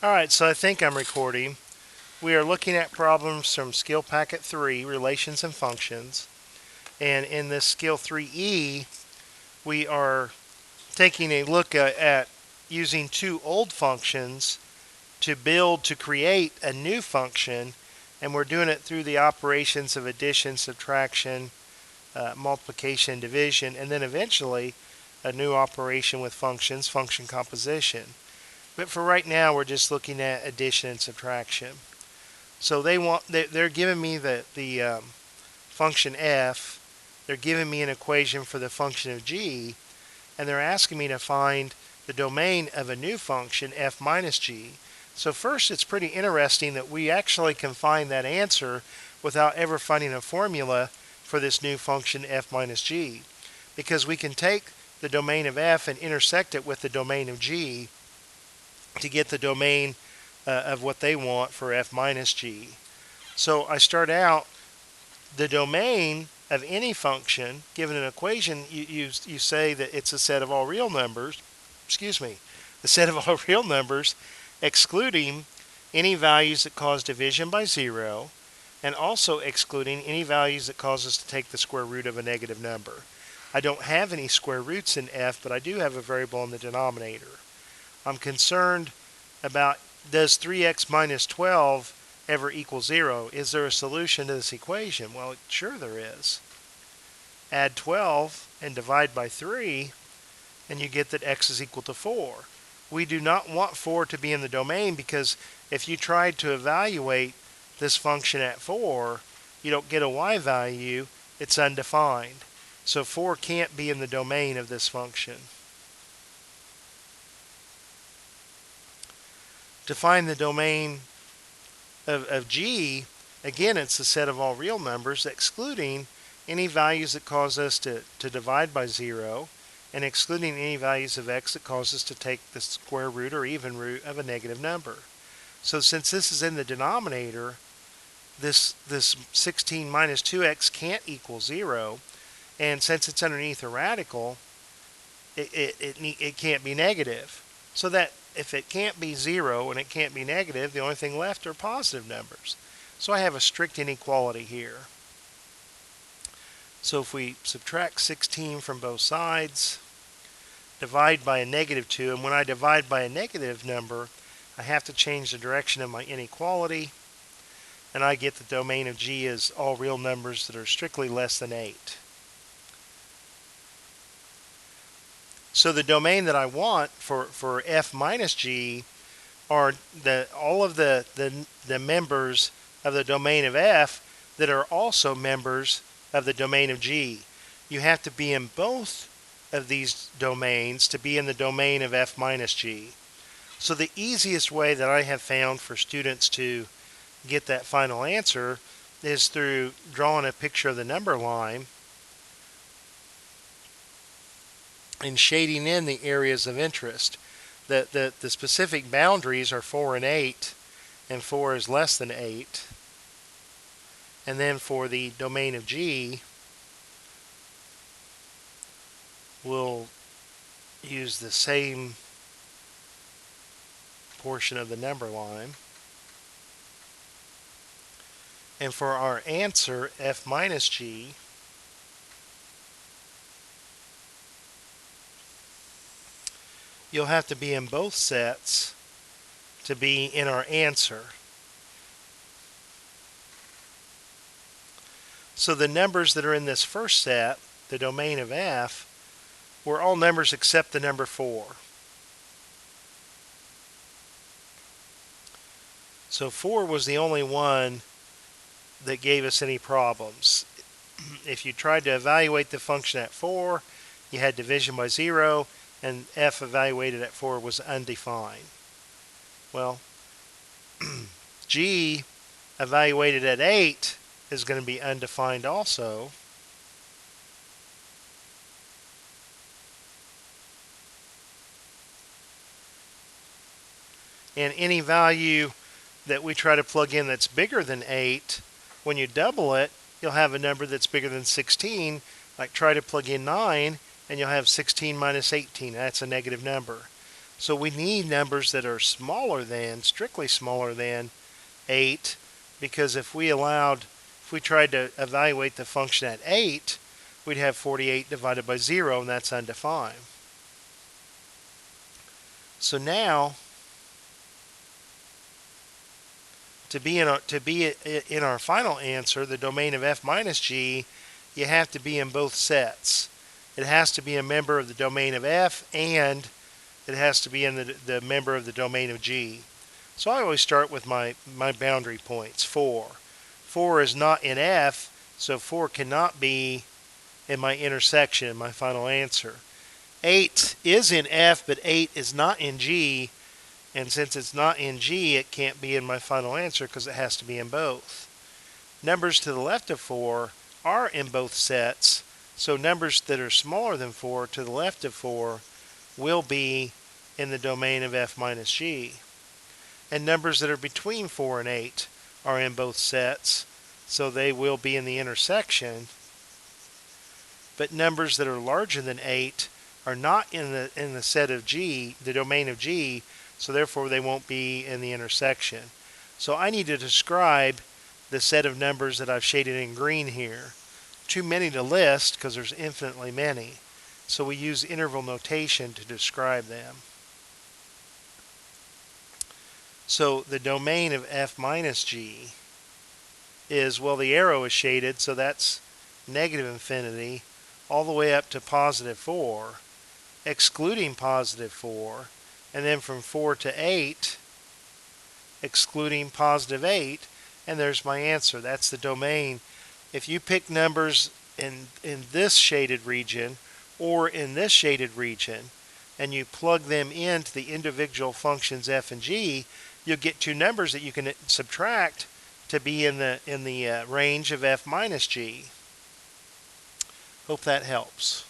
Alright, so I think I'm recording. We are looking at problems from Skill Packet 3, Relations and Functions. And in this Skill 3E, we are taking a look at using two old functions to create a new function. And we're doing it through the operations of addition, subtraction, multiplication, division, and then eventually a new operation with functions, function composition. But for right now, we're just looking at addition and subtraction. So they're giving me the function f. They're giving me an equation for the function of g, and they're asking me to find the domain of a new function f minus g. So first, it's pretty interesting that we actually can find that answer without ever finding a formula for this new function f minus g, because we can take the domain of f and intersect it with the domain of g to get the domain of what they want for f minus g. So I start out the domain of any function given an equation. You say that it's a set of all real numbers. The set of all real numbers, excluding any values that cause division by 0, and also excluding any values that cause us to take the square root of a negative number. I don't have any square roots in f, but I do have a variable in the denominator. I'm concerned about, does 3x minus 12 ever equal 0? Is there a solution to this equation? Well, sure there is. Add 12 and divide by 3, and you get that x is equal to 4. We do not want 4 to be in the domain, because if you tried to evaluate this function at 4, you don't get a y value. It's undefined. So 4 can't be in the domain of this function. To find the domain of g, again, it's the set of all real numbers, excluding any values that cause us to divide by 0, and excluding any values of x that cause us to take the square root or even root of a negative number. So since this is in the denominator, this 16 minus 2x can't equal 0, and since it's underneath a radical, it can't be negative. So that if it can't be 0 and it can't be negative, the only thing left are positive numbers. So I have a strict inequality here. So if we subtract 16 from both sides, divide by a negative 2, and when I divide by a negative number, I have to change the direction of my inequality, and I get the domain of g as all real numbers that are strictly less than 8. So the domain that I want for f minus g are all of the members of the domain of f that are also members of the domain of g. You have to be in both of these domains to be in the domain of f minus g. So the easiest way that I have found for students to get that final answer is through drawing a picture of the number line and shading in the areas of interest. The specific boundaries are 4 and 8, and 4 is less than 8. And then for the domain of g, we'll use the same portion of the number line. And for our answer, f minus g, you'll have to be in both sets to be in our answer. So the numbers that are in this first set, the domain of f, were all numbers except the number 4. So 4 was the only one that gave us any problems. If you tried to evaluate the function at 4, you had division by 0, and f evaluated at 4 was undefined. Well, g evaluated at 8 is going to be undefined also. And any value that we try to plug in that's bigger than 8, when you double it, you'll have a number that's bigger than 16. Like try to plug in 9, and you'll have 16 minus 18. That's a negative number. So we need numbers that are smaller than, strictly smaller than 8, because if we tried to evaluate the function at 8, we'd have 48 divided by 0, and that's undefined. So now, to be in our final answer, the domain of f minus g, you have to be in both sets. It has to be a member of the domain of f, and it has to be in the member of the domain of g. So I always start with my boundary points. 4. 4 is not in f, so 4 cannot be in my intersection, my final answer. 8 is in f, but 8 is not in g, and since it's not in g, it can't be in my final answer because it has to be in both. Numbers to the left of 4 are in both sets, so numbers that are smaller than 4 to the left of 4 will be in the domain of f minus g. And numbers that are between 4 and 8 are in both sets, so they will be in the intersection. But numbers that are larger than 8 are not in the set of g, the domain of g, so therefore they won't be in the intersection. So I need to describe the set of numbers that I've shaded in green here. Too many to list because there's infinitely many. So we use interval notation to describe them. So the domain of f minus g is, well, the arrow is shaded, so that's negative infinity all the way up to positive 4, excluding positive 4, and then from 4 to 8, excluding positive 8, and there's my answer. That's the domain. If you pick numbers in this shaded region or in this shaded region, and you plug them into the individual functions f and g, you'll get two numbers that you can subtract to be in the range of f minus g. Hope that helps.